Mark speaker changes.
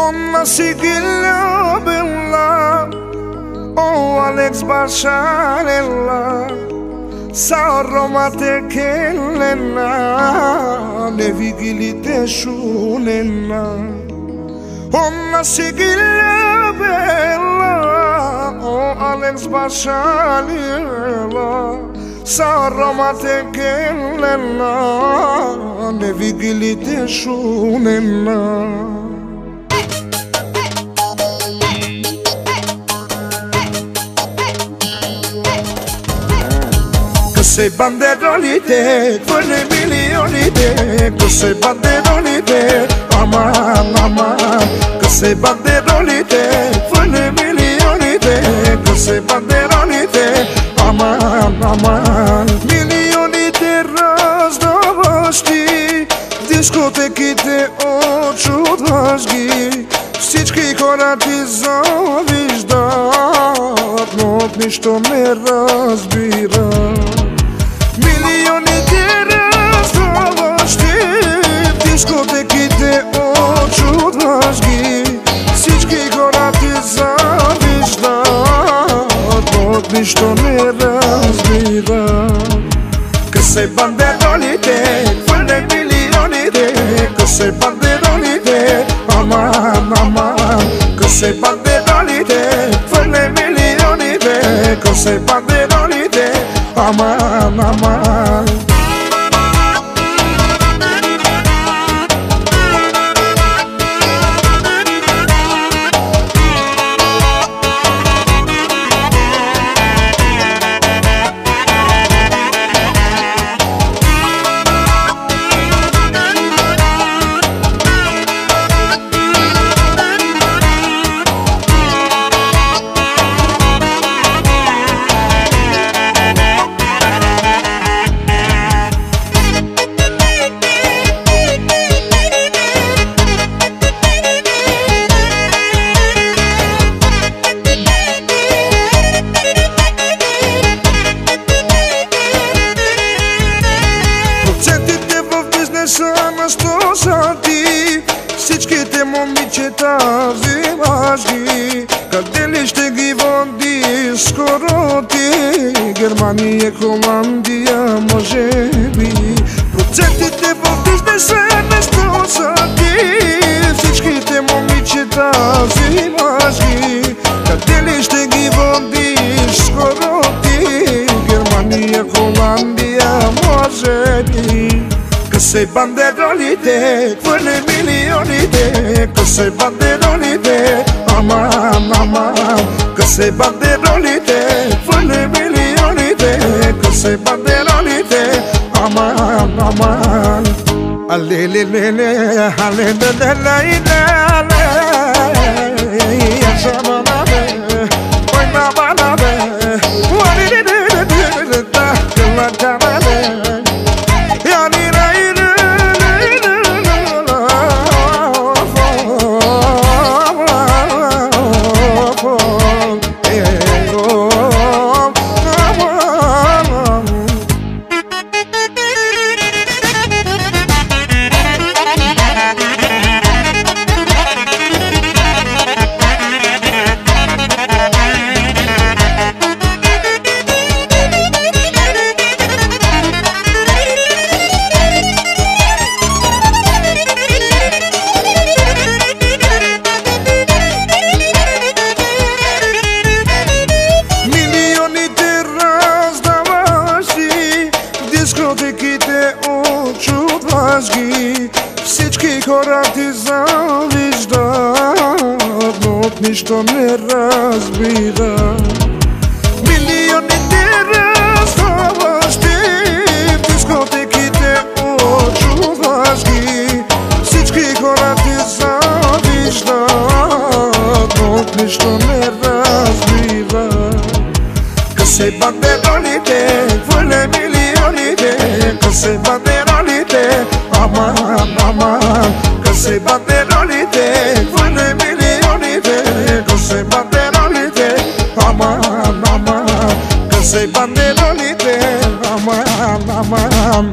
Speaker 1: Onna Sigilla Bella, o Alex Barciarella, sa Roma te kellena, ne vigilite shunena. Onna Sigilla Bella, o Alex Barciarella, sa Roma te kellena, ne vigilite shunena. Queste banderolite, quelle milioni, queste banderolite, mamma, queste banderolite, quelle milioni, queste banderolite, mamma, milioni de раздавашки, дискотеките очудвашки, всички хора ти завиждат, но от нищо не разбират. Милионите раздаващи, дискотеките очудваш ги, всички хора ти завиждат, но от нищо не разбират. Късе бандеролите, хвърля милионите, късе бандеролите, мама, късе бандеролите, хвърля милионите, късе бандеролите, mama. Всичките момичета взимаш ги, къде ли ще ги водиш скоро ти? Германия, Холандия, може би. Процентите в бизнеса на 100 са ти. Всичките момичета взимаш ги, къде ли ще ги водиш скоро ти? Германия, Холандия, може би. Късе бандеролите, хвърля милионите, късе бандеролите, мама, късе бандеролите, хвърля милионите, късе бандеролите, мама. Алелелеле, алелелеле, дискотеките очудваш ги, всички хора ти завиждат, но от нищо не разбират. Милионите раздаващи, дискотеките очудваш ги, всички хора ти завиждат, но от нищо не разбират. Късе бандеролите, хвърля милионите, късе бандеролите, мама, късе бандеролите, хвърля милионите, късе бандеролите, мама, късе бандеролите, мама.